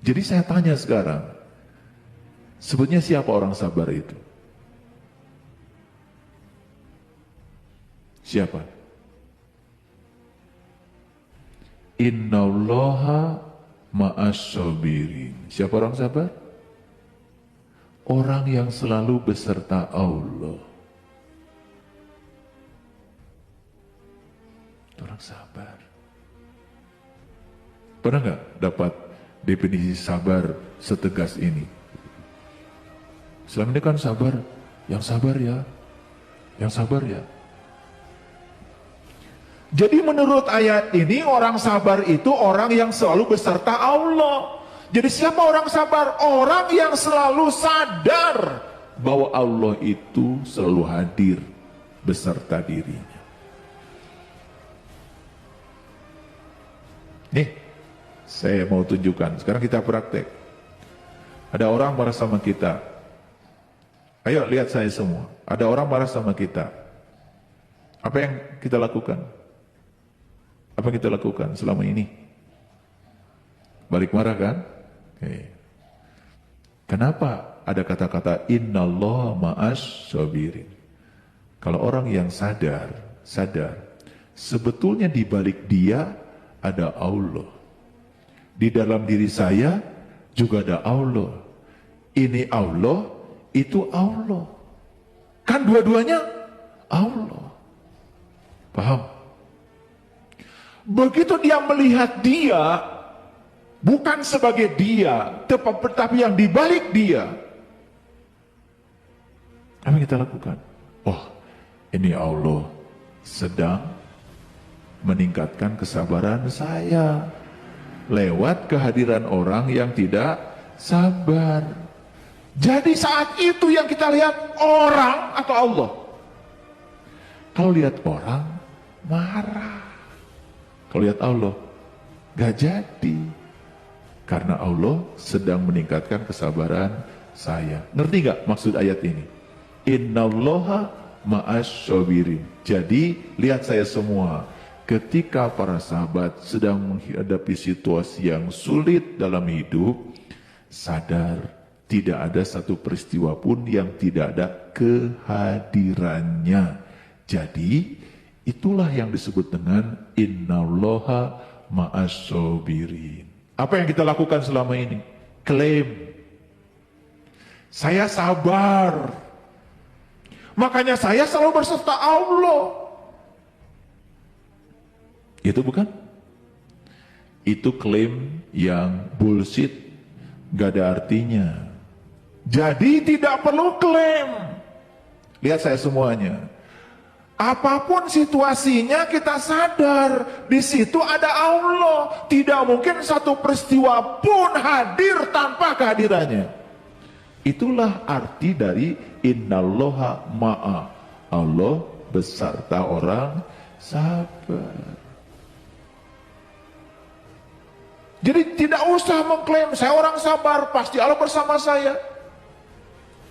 Jadi saya tanya sekarang, sebetulnya siapa orang sabar itu? Siapa? Innallaha ma'as-sabirin. Siapa orang sabar? Orang yang selalu beserta Allah. Orang sabar. Pernah nggak dapat definisi sabar setegas ini? Selama ini kan sabar, yang sabar ya, yang sabar ya. Jadi menurut ayat ini orang sabar itu orang yang selalu beserta Allah. Jadi siapa orang sabar? Orang yang selalu sadar bahwa Allah itu selalu hadir beserta dirinya. Nih, saya mau tunjukkan. Sekarang kita praktek. Ada orang marah sama kita. Ayo lihat saya semua. Ada orang marah sama kita. Apa yang kita lakukan? Apa yang kita lakukan selama ini? Balik marah kan? Oke. Kenapa ada kata-kata innallaha ma'as-sabirin? Kalau orang yang sadar, sebetulnya di balik dia ada Allah. Di dalam diri saya juga ada Allah. Ini Allah, itu Allah. Kan dua-duanya Allah. Paham? Begitu dia melihat dia, bukan sebagai dia, tetapi yang dibalik dia. Apa yang kita lakukan? Oh, ini Allah sedang meningkatkan kesabaran saya lewat kehadiran orang yang tidak sabar. Jadi saat itu yang kita lihat orang atau Allah? Kalau lihat orang, marah. Kalau lihat Allah, gak jadi. Karena Allah sedang meningkatkan kesabaran saya. Ngerti gak maksud ayat ini? Innallaha ma'as-sabirin. Jadi, lihat saya semua. Ketika para sahabat sedang menghadapi situasi yang sulit dalam hidup, sadar tidak ada satu peristiwa pun yang tidak ada kehadirannya. Jadi, itulah yang disebut dengan innallaha ma'as-sabirin. Apa yang kita lakukan selama ini? Klaim. Saya sabar. Makanya saya selalu berserta Allah. Itu bukan? Itu klaim yang bullshit. Gak ada artinya. Jadi tidak perlu klaim. Lihat saya semuanya. Apapun situasinya kita sadar di situ ada Allah. Tidak mungkin satu peristiwa pun hadir tanpa kehadirannya. Itulah arti dari innallaha ma'a. Allah beserta orang sabar. Jadi tidak usah mengklaim saya orang sabar, pasti Allah bersama saya.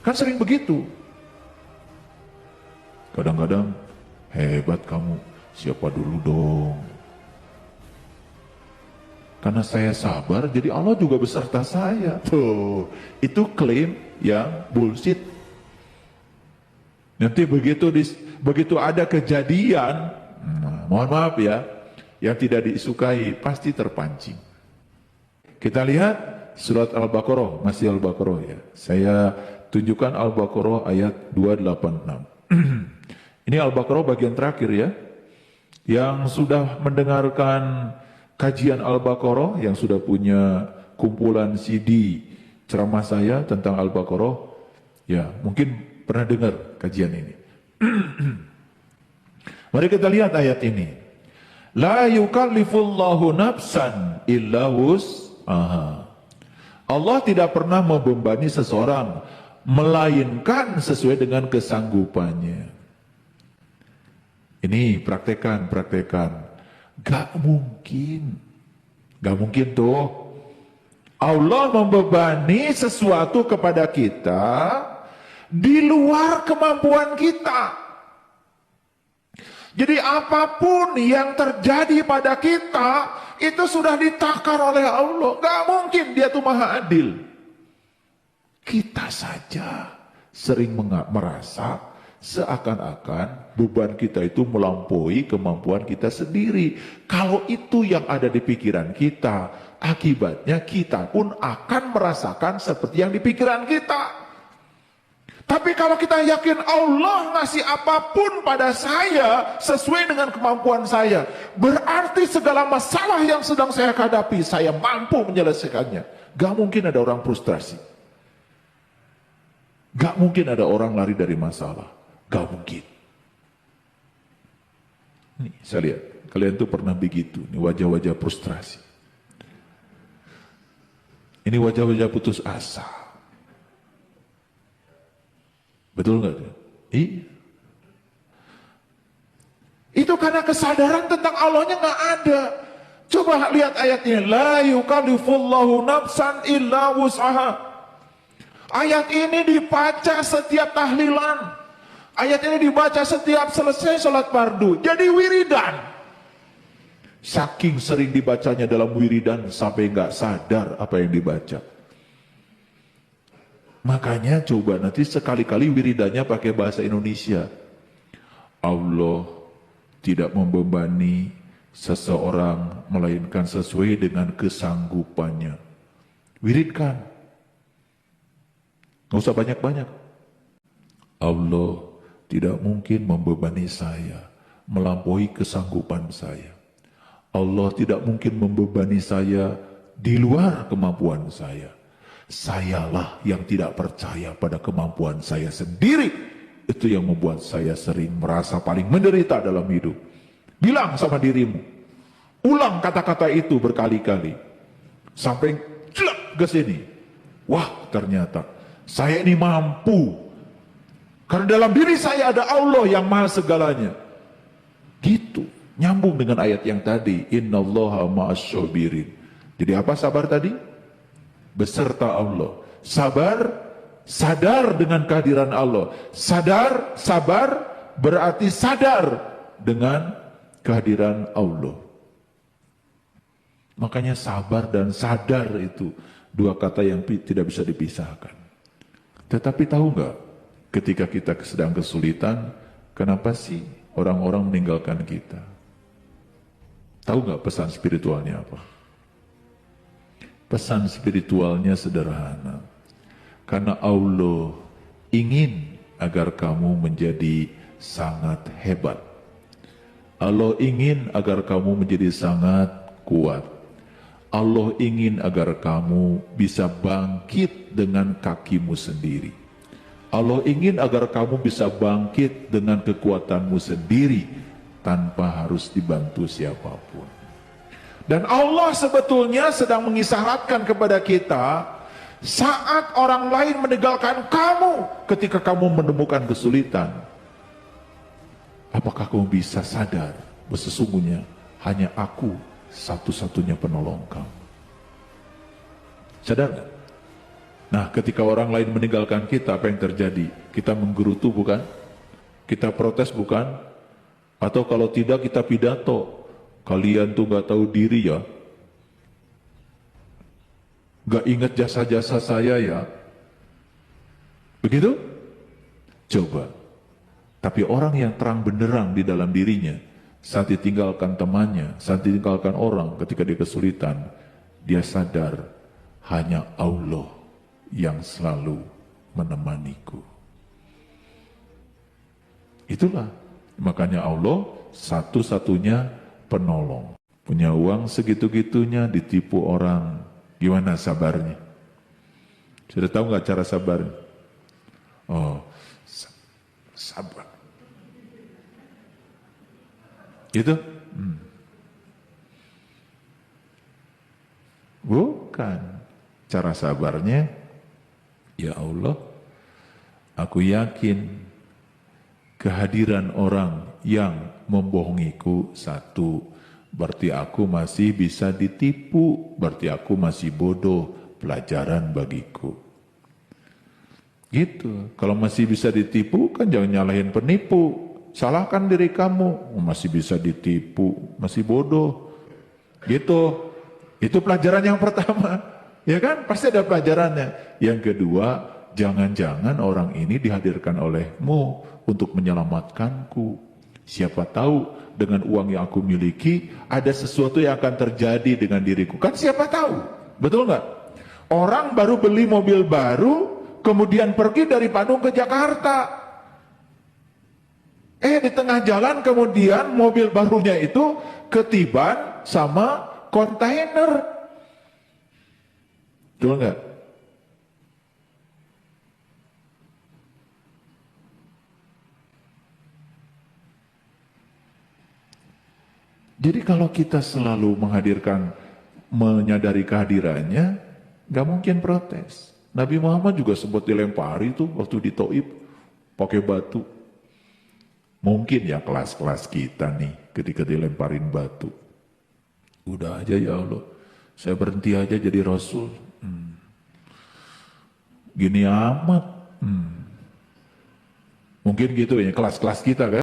Kan sering begitu. Kadang-kadang hebat kamu, siapa dulu dong? Karena saya sabar, jadi Allah juga beserta saya. Tuh, itu klaim yang bullshit. Nanti begitu ada kejadian, mohon maaf ya, yang tidak disukai, pasti terpancing. Kita lihat surat Al-Baqarah, masih Al-Baqarah ya. Saya tunjukkan Al-Baqarah ayat 286. Ini Al-Baqarah bagian terakhir ya. Yang sudah mendengarkan kajian Al-Baqarah, yang sudah punya kumpulan CD ceramah saya tentang Al-Baqarah, ya mungkin pernah dengar kajian ini. Mari kita lihat ayat ini. La yukallifullahu nafsan illa wus'aha. Allah tidak pernah membebani seseorang melainkan sesuai dengan kesanggupannya. Ini praktekan. Gak mungkin tuh. Allah membebani sesuatu kepada kita di luar kemampuan kita. Jadi apapun yang terjadi pada kita, itu sudah ditakar oleh Allah. Gak mungkin dia tuh maha adil. Kita saja sering merasa seakan-akan beban kita itu melampaui kemampuan kita sendiri. Kalau itu yang ada di pikiran kita, akibatnya kita pun akan merasakan seperti yang di pikiran kita. Tapi kalau kita yakin Allah ngasih apapun pada saya sesuai dengan kemampuan saya, berarti segala masalah yang sedang saya hadapi, saya mampu menyelesaikannya. Gak mungkin ada orang frustrasi. Gak mungkin ada orang lari dari masalah. Gak mungkin. Nih, saya lihat, kalian tuh pernah begitu. Ini wajah-wajah frustrasi. Ini wajah-wajah putus asa. Betul nggak? Iya. Itu karena kesadaran tentang Allahnya nggak ada. Coba lihat ayat ini. La yukallifullahu nafsan illa wus'aha. Ayat ini dibaca setiap tahlilan. Ayat ini dibaca setiap selesai sholat fardu. Jadi wiridan. Saking sering dibacanya dalam wiridan sampai nggak sadar apa yang dibaca. Makanya coba nanti sekali-kali wiridannya pakai bahasa Indonesia. Allah tidak membebani seseorang melainkan sesuai dengan kesanggupannya. Wiridkan. Nggak usah banyak-banyak. Allah tidak mungkin membebani saya melampaui kesanggupan saya. Allah tidak mungkin membebani saya di luar kemampuan saya. Sayalah yang tidak percaya pada kemampuan saya sendiri. Itu yang membuat saya sering merasa paling menderita dalam hidup. Bilang sama dirimu. Ulang kata-kata itu berkali-kali. Sampai jelek ke sini. Wah, ternyata saya ini mampu. Karena dalam diri saya ada Allah yang maha segalanya. Gitu. Nyambung dengan ayat yang tadi. Innallaha ma'asyabirin. Jadi apa sabar tadi? Beserta Allah. Sabar, sadar dengan kehadiran Allah. Sadar, sabar berarti sadar dengan kehadiran Allah. Makanya sabar dan sadar itu dua kata yang tidak bisa dipisahkan. Tetapi tahu nggak, ketika kita sedang kesulitan, kenapa sih orang-orang meninggalkan kita? Tahu nggak pesan spiritualnya apa? Pesan spiritualnya sederhana. Karena Allah ingin agar kamu menjadi sangat hebat. Allah ingin agar kamu menjadi sangat kuat. Allah ingin agar kamu bisa bangkit dengan kakimu sendiri. Allah ingin agar kamu bisa bangkit dengan kekuatanmu sendiri tanpa harus dibantu siapapun. Dan Allah sebetulnya sedang mengisyaratkan kepada kita saat orang lain meninggalkan kamu ketika kamu menemukan kesulitan. Apakah kamu bisa sadar bahwa sesungguhnya hanya aku satu-satunya penolong kamu? Sadar gak? Nah, ketika orang lain meninggalkan kita, apa yang terjadi? Kita menggerutu bukan? Kita protes bukan? Atau kalau tidak kita pidato. Kalian tuh gak tahu diri ya. Gak ingat jasa-jasa saya ya. Begitu? Coba. Tapi orang yang terang benderang di dalam dirinya, saat ditinggalkan temannya, saat ditinggalkan orang ketika dia kesulitan, dia sadar hanya Allah yang selalu menemaniku. Itulah. Makanya Allah satu-satunya penolong. Punya uang segitu-gitunya ditipu orang. Gimana sabarnya? Sudah tahu nggak cara sabar? Oh, sabar. Itu? Bukan. Cara sabarnya, ya Allah, aku yakin kehadiran orang yang membohongiku satu, berarti aku masih bisa ditipu, berarti aku masih bodoh, pelajaran bagiku. Gitu. Kalau masih bisa ditipu kan jangan nyalahin penipu, salahkan diri kamu. Masih bisa ditipu, masih bodoh. Gitu. Itu pelajaran yang pertama. Ya kan? Pasti ada pelajarannya. Yang kedua, jangan-jangan orang ini dihadirkan olehmu untuk menyelamatkanku. Siapa tahu dengan uang yang aku miliki ada sesuatu yang akan terjadi dengan diriku. Kan siapa tahu? Betul nggak? Orang baru beli mobil baru, kemudian pergi dari Bandung ke Jakarta. Di tengah jalan kemudian mobil barunya itu ketiban sama kontainer. Betul nggak? Jadi kalau kita selalu menyadari kehadirannya, nggak mungkin protes. Nabi Muhammad juga sempat dilempari tuh waktu di Taif pakai batu. Mungkin ya kelas-kelas kita nih ketika dilemparin batu. Udah aja ya Allah, saya berhenti aja jadi Rasul. Gini amat. Mungkin gitu ya kelas-kelas kita kan.